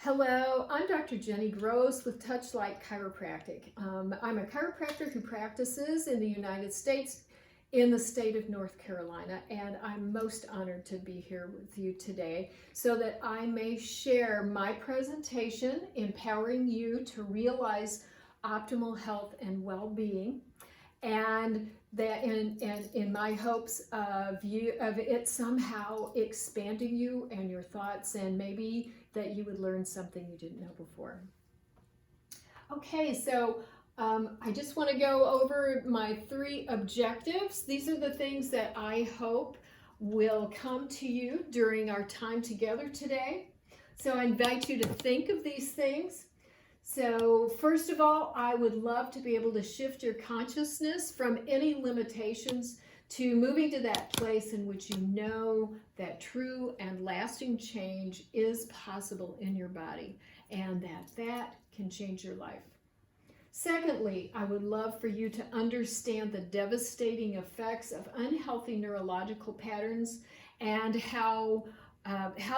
Hello, I'm Dr. Ginni Gross with Touchlight Chiropractic. I'm a chiropractor who practices in the United States in the state of North Carolina, and I'm most honored to be here with you today so that I may share my presentation empowering you to realize optimal health and well-being, and that in my hopes of it somehow expanding you and your thoughts, and maybe that you would learn something you didn't know before. Okay, so I just want to go over my 3 objectives. These are the things that I hope will come to you during our time together today. So I invite you to think of these things. So first of all, I would love to be able to shift your consciousness from any limitations to moving to that place in which you know that true and lasting change is possible in your body, and that can change your life. Secondly, I would love for you to understand the devastating effects of unhealthy neurological patterns and how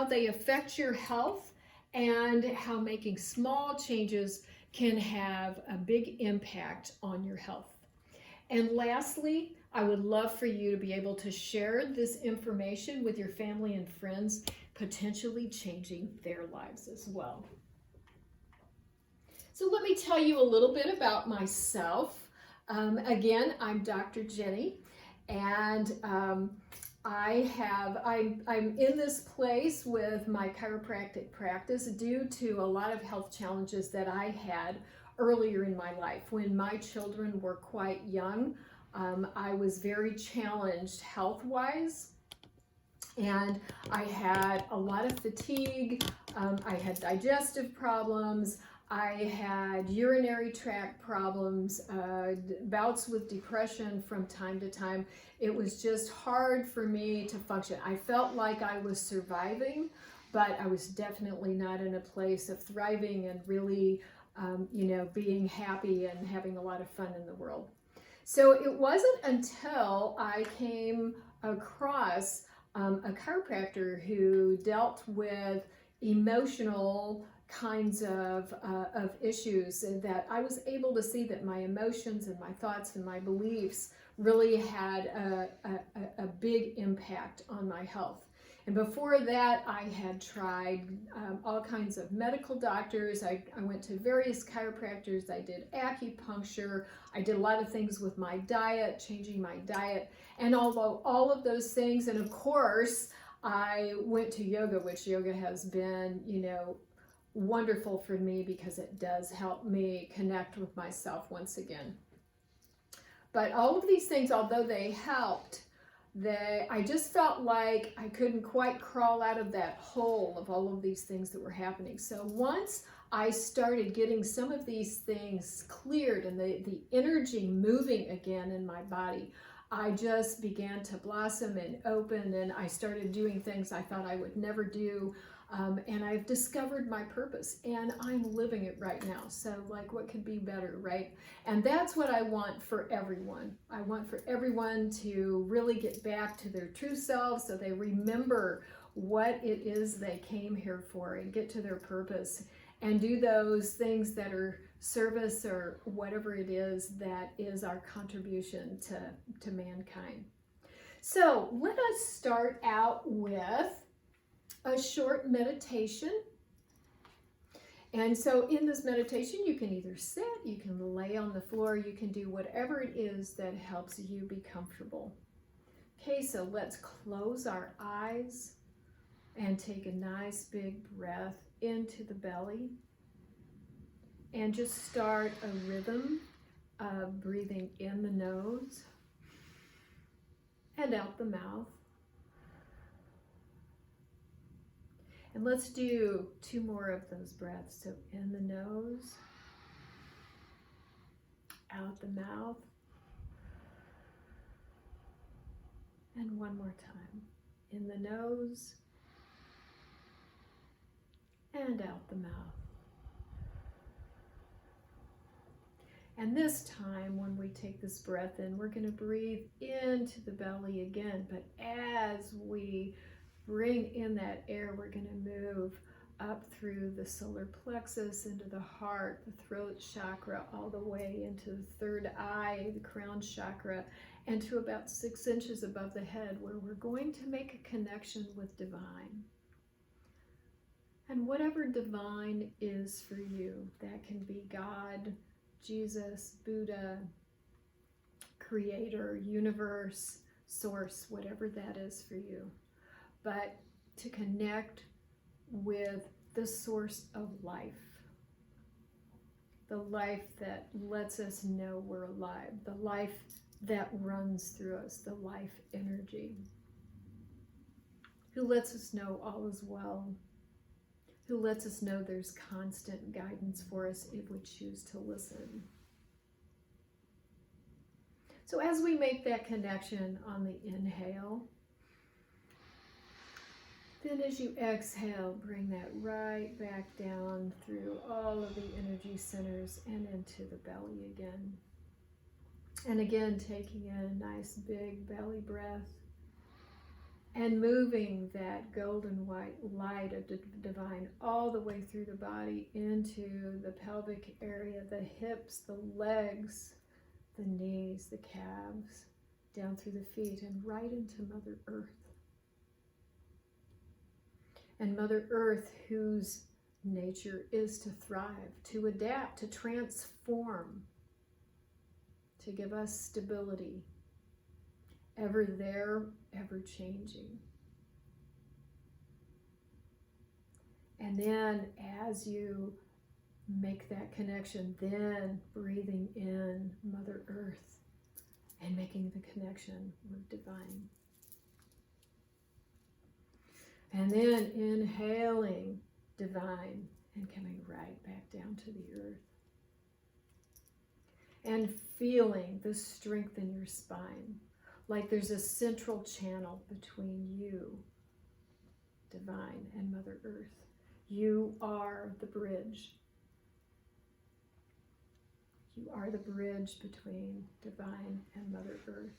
they affect your health, and how making small changes can have a big impact on your health. And lastly, I would love for you to be able to share this information with your family and friends, potentially changing their lives as well. So let me tell you a little bit about myself. Again, I'm Dr. Ginni, and I'm in this place with my chiropractic practice due to a lot of health challenges that I had earlier in my life. When my children were quite young, I was very challenged health-wise, and I had a lot of fatigue, I had digestive problems, I had urinary tract problems, bouts with depression from time to time. It was just hard for me to function. I felt like I was surviving, but I was definitely not in a place of thriving and really, being happy and having a lot of fun in the world. So it wasn't until I came across a chiropractor who dealt with emotional kinds of issues, and that I was able to see that my emotions and my thoughts and my beliefs really had a big impact on my health. And before that, I had tried all kinds of medical doctors. I went to various chiropractors. I did acupuncture. I did a lot of things with my diet, changing my diet. And although all of those things, and of course, I went to yoga, which yoga has been, wonderful for me because it does help me connect with myself once again. But all of these things, although they helped, I just felt like I couldn't quite crawl out of that hole of all of these things that were happening. So once I started getting some of these things cleared and the energy moving again in my body, I just began to blossom and open, and I started doing things I thought I would never do. And I've discovered my purpose, and I'm living it right now. So like, what could be better, right? And that's what I want for everyone. I want for everyone to really get back to their true selves, so they remember what it is they came here for, and get to their purpose and do those things that are service or whatever it is that is our contribution to mankind. So let us start out with a short meditation. And so in this meditation, you can either sit, you can lay on the floor, you can do whatever it is that helps you be comfortable. Okay, so let's close our eyes and take a nice big breath into the belly, and just start a rhythm of breathing in the nose and out the mouth. And let's do 2 more of those breaths. So in the nose, out the mouth, and one more time. In the nose and out the mouth. And this time, when we take this breath in, we're going to breathe into the belly again. But as we bring in that air, we're going to move up through the solar plexus into the heart, the throat chakra, all the way into the third eye, the crown chakra, and to about 6 inches above the head, where we're going to make a connection with divine. And whatever divine is for you, that can be God, Jesus, Buddha, Creator, universe, source, whatever that is for you. But to connect with the source of life, the life that lets us know we're alive, the life that runs through us, the life energy, who lets us know all is well, who lets us know there's constant guidance for us if we choose to listen. So as we make that connection on the inhale, then as you exhale, bring that right back down through all of the energy centers and into the belly again. And again, taking in a nice big belly breath and moving that golden white light of divine all the way through the body into the pelvic area, the hips, the legs, the knees, the calves, down through the feet and right into Mother Earth. And Mother Earth, whose nature is to thrive, to adapt, to transform, to give us stability, ever there, ever changing. And then as you make that connection, then breathing in Mother Earth and making the connection with divine. And then inhaling divine and coming right back down to the earth. And feeling the strength in your spine, like there's a central channel between you, divine, and Mother Earth. You are the bridge. You are the bridge between divine and Mother Earth.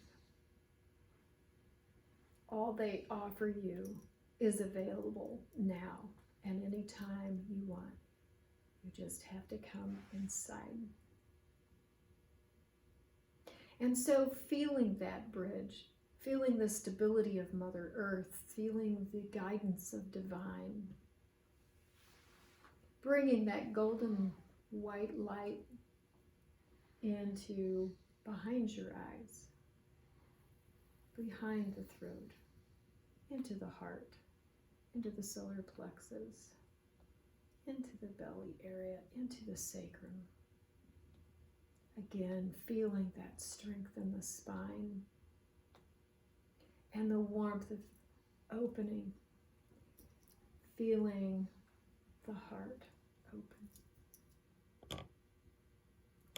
All they offer you is available now and anytime you want. You just have to come inside. And so feeling that bridge, feeling the stability of Mother Earth, feeling the guidance of divine, bringing that golden white light into behind your eyes, behind the throat, into the heart, into the solar plexus, into the belly area, into the sacrum. Again, feeling that strength in the spine and the warmth of opening, feeling the heart open.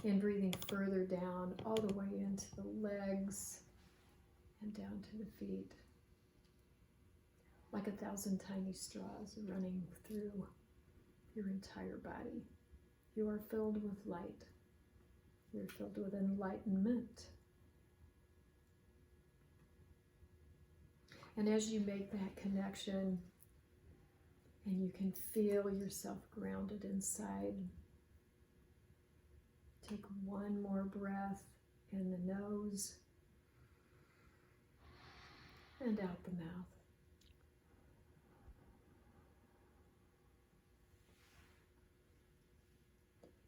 And breathing further down, all the way into the legs and down to the feet, like 1,000 tiny straws running through your entire body. You are filled with light. You're filled with enlightenment. And as you make that connection and you can feel yourself grounded inside, take one more breath in the nose and out the mouth.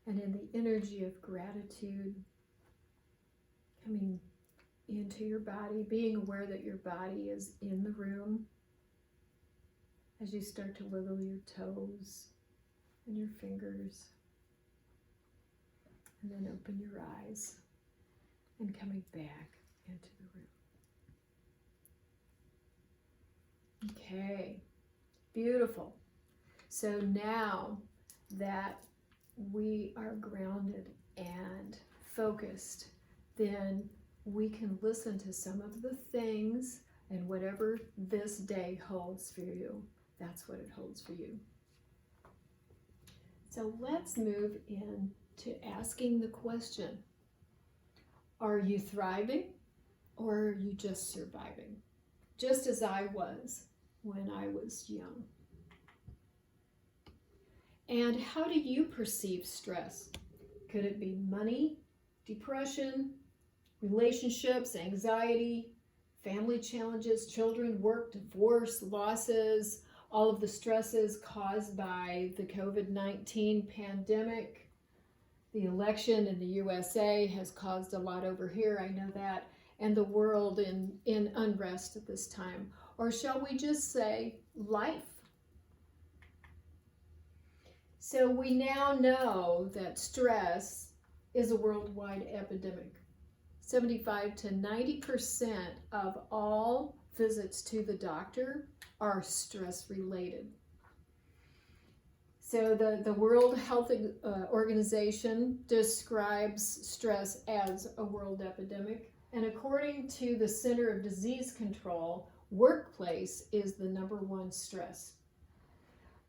And in the energy of gratitude, coming into your body, being aware that your body is in the room, as you start to wiggle your toes and your fingers, and then open your eyes and coming back into the room. Okay, beautiful. So now that we are grounded and focused, then we can listen to some of the things, and whatever this day holds for you, that's what it holds for you. So let's move in to asking the question, are you thriving or are you just surviving? Just as I was when I was young. And how do you perceive stress? Could it be money, depression, relationships, anxiety, family challenges, children, work, divorce, losses, all of the stresses caused by the COVID-19 pandemic? The election in the USA has caused a lot over here, I know that, and the world in unrest at this time. Or shall we just say life? So we now know that stress is a worldwide epidemic. 75 to 90% of all visits to the doctor are stress related. So the World Health Organization describes stress as a world epidemic. And according to the Center of Disease Control, workplace is the #1 stress.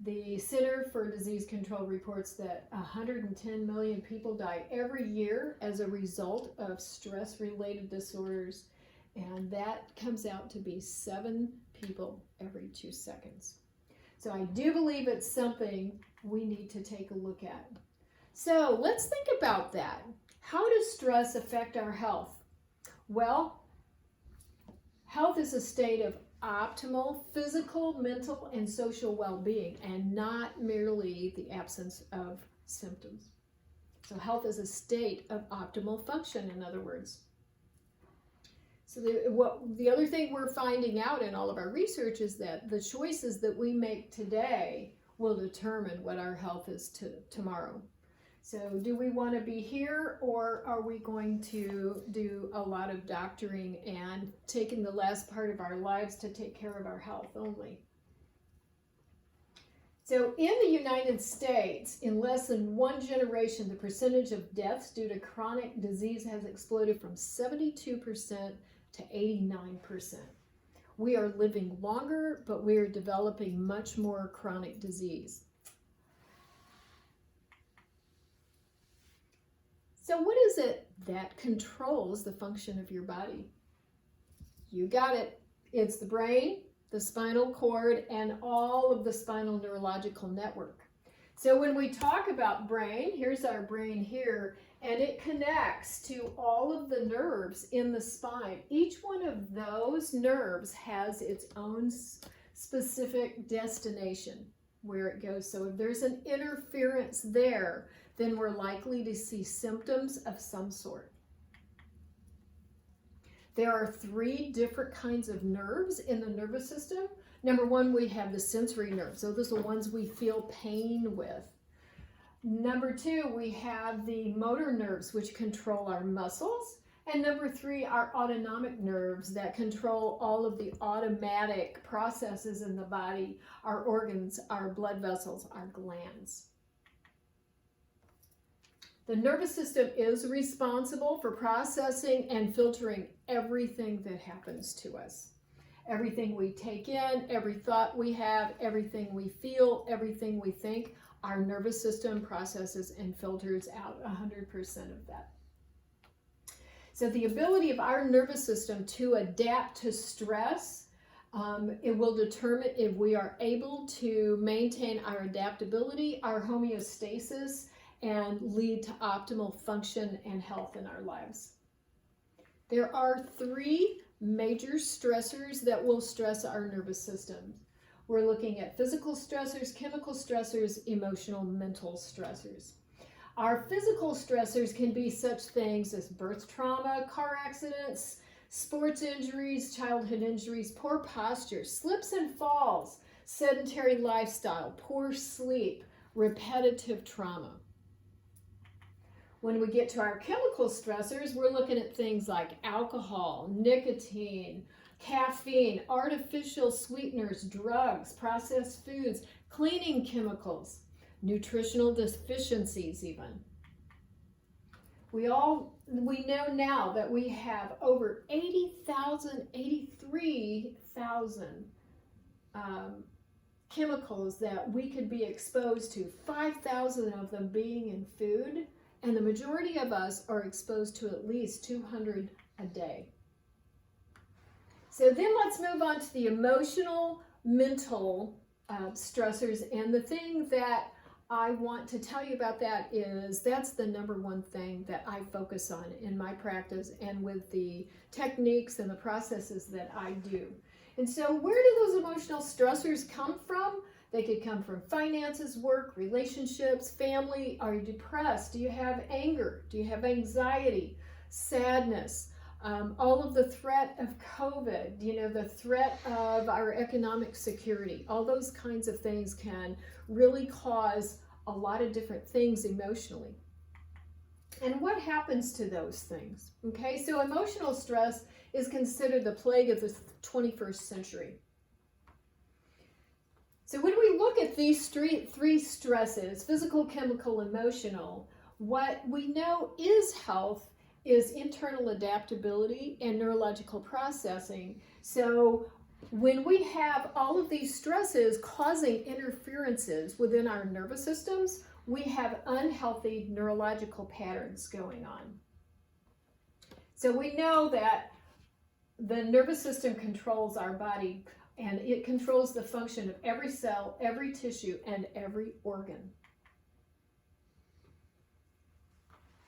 The Center for Disease Control reports that 110 million people die every year as a result of stress-related disorders, and that comes out to be 7 people every 2 seconds. So I do believe it's something we need to take a look at. So let's think about that. How does stress affect our health? Well, health is a state of optimal physical, mental, and social well-being, and not merely the absence of symptoms. So health is a state of optimal function, in other words. So the other thing we're finding out in all of our research is that the choices that we make today will determine what our health is tomorrow. So do we want to be here, or are we going to do a lot of doctoring and taking the last part of our lives to take care of our health only? So in the United States, in less than 1 generation, the percentage of deaths due to chronic disease has exploded from 72% to 89%. We are living longer, but we are developing much more chronic disease. So what is it that controls the function of your body? You got it. It's the brain, the spinal cord, and all of the spinal neurological network. So when we talk about brain, here's our brain here, and it connects to all of the nerves in the spine. Each one of those nerves has its own specific destination where it goes. So if there's an interference there, then we're likely to see symptoms of some sort. There are 3 different kinds of nerves in the nervous system. Number 1, we have the sensory nerves. So those are the ones we feel pain with. Number 2, we have the motor nerves, which control our muscles. And number 3, our autonomic nerves that control all of the automatic processes in the body, our organs, our blood vessels, our glands. The nervous system is responsible for processing and filtering everything that happens to us. Everything we take in, every thought we have, everything we feel, everything we think, our nervous system processes and filters out 100% of that. So the ability of our nervous system to adapt to stress, it will determine if we are able to maintain our adaptability, our homeostasis, and lead to optimal function and health in our lives. There are 3 major stressors that will stress our nervous system. We're looking at physical stressors, chemical stressors, emotional, mental stressors. Our physical stressors can be such things as birth trauma, car accidents, sports injuries, childhood injuries, poor posture, slips and falls, sedentary lifestyle, poor sleep, repetitive trauma. When we get to our chemical stressors, we're looking at things like alcohol, nicotine, caffeine, artificial sweeteners, drugs, processed foods, cleaning chemicals, nutritional deficiencies even. We know now that we have over 83,000 chemicals that we could be exposed to, 5,000 of them being in food. And the majority of us are exposed to at least 200 a day. So then let's move on to the emotional, mental stressors, and the thing that I want to tell you about that is that's the number one thing that I focus on in my practice and with the techniques and the processes that I do. And so where do those emotional stressors come from? They could come from finances, work, relationships, family. Are you depressed? Do you have anger? Do you have anxiety, sadness? All of the threat of COVID, the threat of our economic security, all those kinds of things can really cause a lot of different things emotionally. And what happens to those things? Okay, so emotional stress is considered the plague of the 21st century. So when we look at these three stresses, physical, chemical, emotional, what we know is health is internal adaptability and neurological processing. So when we have all of these stresses causing interferences within our nervous systems, we have unhealthy neurological patterns going on. So we know that the nervous system controls our body, and it controls the function of every cell, every tissue, and every organ.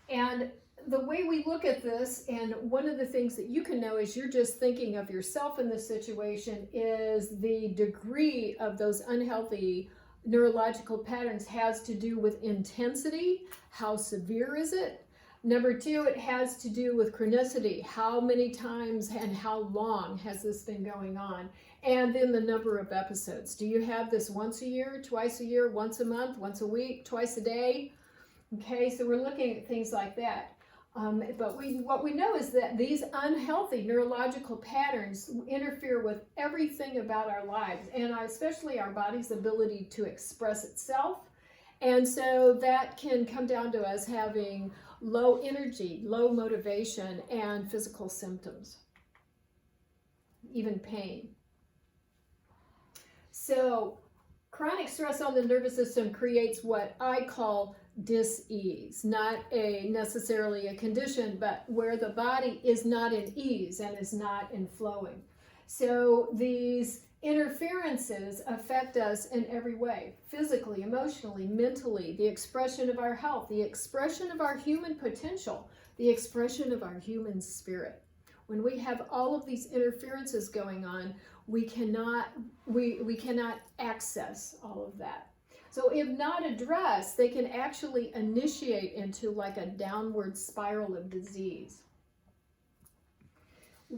And the way we look at this, and one of the things that you can know is you're just thinking of yourself in this situation, is the degree of those unhealthy neurological patterns has to do with intensity. How severe is it? Number two, it has to do with chronicity. How many times and how long has this been going on? And then the number of episodes. Do you have this once a year, twice a year, once a month, once a week, twice a day? Okay, so we're looking at things like that. But what we know is that these unhealthy neurological patterns interfere with everything about our lives, and especially our body's ability to express itself. And so that can come down to us having low energy, low motivation, and physical symptoms, even pain. So chronic stress on the nervous system creates what I call dis-ease, not necessarily a condition, but where the body is not in ease and is not in flowing. So these interferences affect us in every way, physically, emotionally, mentally, the expression of our health, the expression of our human potential, the expression of our human spirit. When we have all of these interferences going on, we cannot access all of that. So if not addressed, they can actually initiate into like a downward spiral of disease.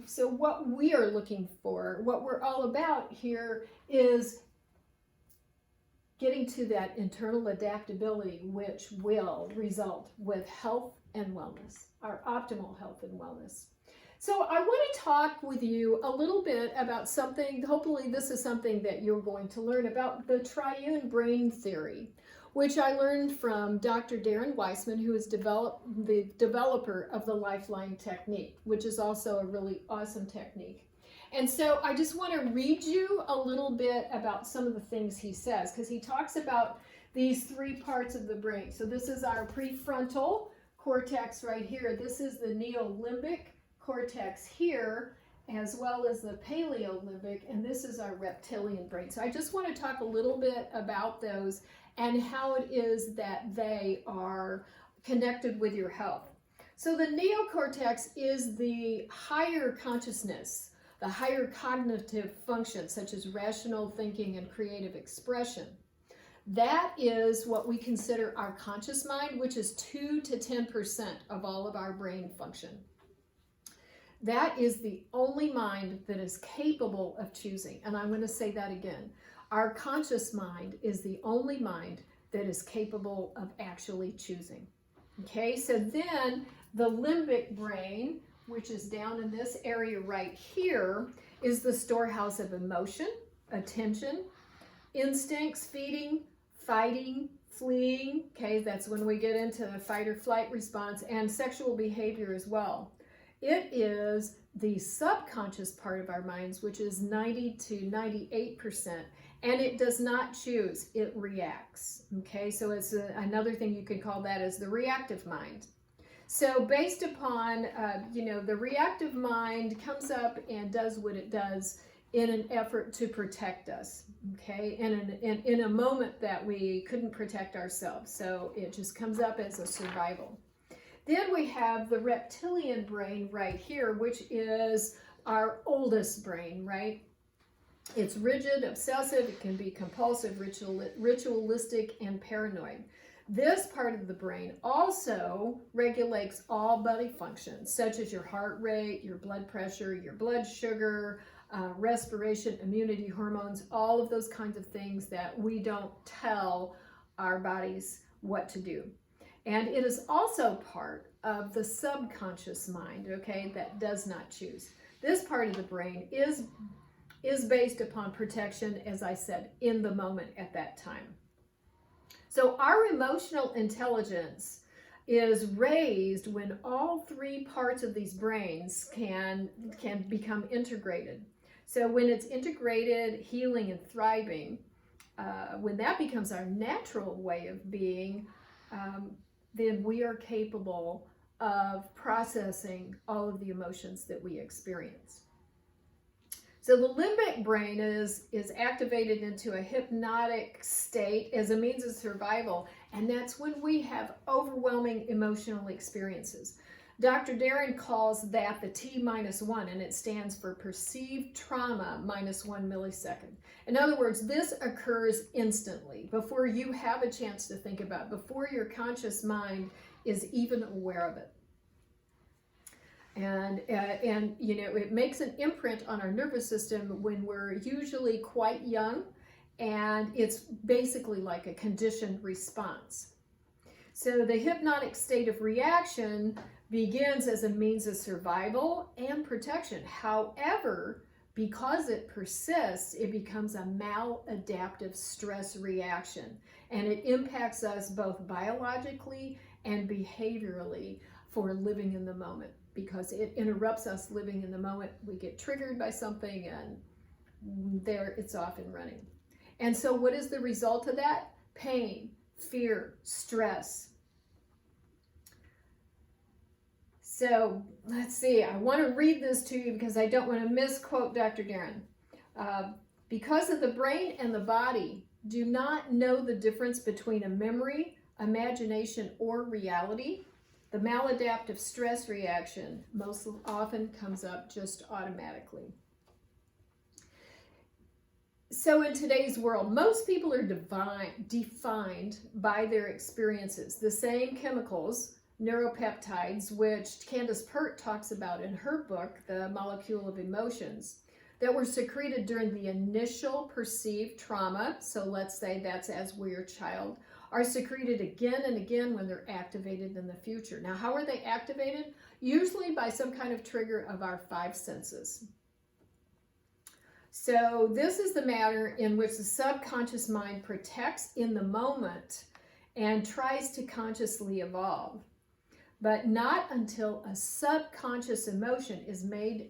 So what we are looking for, what we're all about here, is getting to that internal adaptability, which will result with health and wellness, our optimal health and wellness. So I want to talk with you a little bit about something. Hopefully this is something that you're going to learn about, the Triune brain theory, which I learned from Dr. Darren Weissman, who is the developer of the Lifeline technique, which is also a really awesome technique. And so I just want to read you a little bit about some of the things he says, because he talks about these three parts of the brain. So this is our prefrontal cortex right here. This is the neolimbic cortex here, as well as the paleolimbic, and this is our reptilian brain. So I just want to talk a little bit about those and how it is that they are connected with your health. So the neocortex is the higher consciousness, the higher cognitive functions such as rational thinking and creative expression. That is what we consider our conscious mind, which is 2 to 10% of all of our brain function. That is the only mind that is capable of choosing. And I'm going to say that again. Our conscious mind is the only mind that is capable of actually choosing. Okay, so then the limbic brain, which is down in this area right here, is the storehouse of emotion, attention, instincts, feeding, fighting, fleeing. Okay, that's when we get into the fight or flight response, and sexual behavior as well. It is the subconscious part of our minds, which is 90 to 98%, and it does not choose, it reacts. Okay, so it's another thing you could call that is the reactive mind. So based upon, the reactive mind comes up and does what it does in an effort to protect us, okay, in a moment that we couldn't protect ourselves. So it just comes up as a survival. Then we have the reptilian brain right here, which is our oldest brain, right? It's rigid, obsessive, it can be compulsive, ritualistic, and paranoid. This part of the brain also regulates all body functions, such as your heart rate, your blood pressure, your blood sugar, respiration, immunity, hormones, all of those kinds of things that we don't tell our bodies what to do. And it is also part of the subconscious mind, okay, that does not choose. This part of the brain is based upon protection, as I said, in the moment at that time. So our emotional intelligence is raised when all three parts of these brains can become integrated. So when it's integrated, healing and thriving, when that becomes our natural way of being, then we are capable of processing all of the emotions that we experience. So the limbic brain is activated into a hypnotic state as a means of survival, and that's when we have overwhelming emotional experiences. Dr. Darren calls that the T-1, and it stands for perceived trauma minus 1 millisecond. In other words, this occurs instantly, before you have a chance to think about it, before your conscious mind is even aware of it. And you know, it makes an imprint on our nervous system when we're usually quite young, and it's basically like a conditioned response. So the hypnotic state of reaction begins as a means of survival and protection. However, because it persists, it becomes a maladaptive stress reaction, and it impacts us both biologically and behaviorally for living in the moment, because it interrupts us living in the moment. We get triggered by something, and there it's off and running. And so what is the result of that? Pain, fear, stress. So let's see, I want to read this to you because I don't want to misquote Dr. Darren. Because of the brain and the body do not know the difference between a memory, imagination, or reality, the maladaptive stress reaction most often comes up just automatically. So in today's world, most people are defined by their experiences. The same chemicals, neuropeptides, which Candace Pert talks about in her book, The Molecule of Emotions, that were secreted during the initial perceived trauma, so let's say that's as we're a child, are secreted again and again when they're activated in the future. Now, how are they activated? Usually by some kind of trigger of our 5 senses. So this is the manner in which the subconscious mind protects in the moment and tries to consciously evolve, but not until a subconscious emotion is made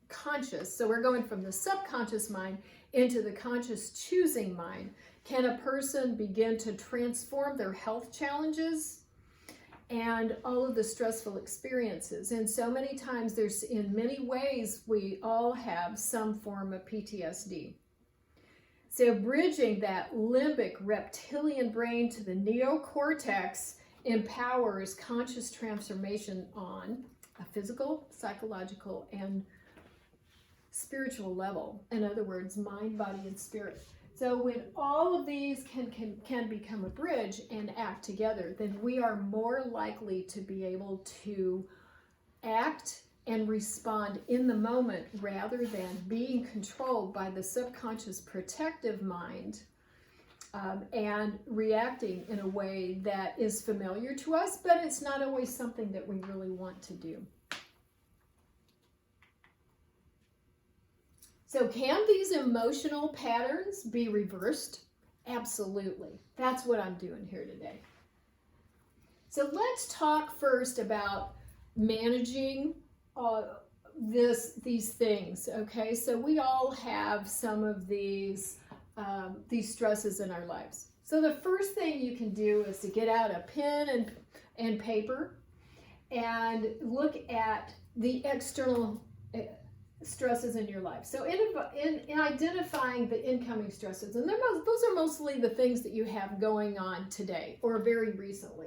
conscious. So we're going from the subconscious mind into the conscious choosing mind. Can a person begin to transform their health challenges and all of the stressful experiences? And so many times in many ways, we all have some form of PTSD. So bridging that limbic reptilian brain to the neocortex empowers conscious transformation on a physical, psychological, and spiritual level. In other words, mind, body, and spirit. So when all of these can become a bridge and act together, then we are more likely to be able to act and respond in the moment rather than being controlled by the subconscious protective mind and reacting in a way that is familiar to us, but it's not always something that we really want to do. So can these emotional patterns be reversed? Absolutely. That's what I'm doing here today. So let's talk first about managing these things, okay? So we all have some of these stresses in our lives. So the first thing you can do is to get out a pen and paper and look at the external stresses in your life. So in identifying the incoming stresses, and those are mostly the things that you have going on today or very recently.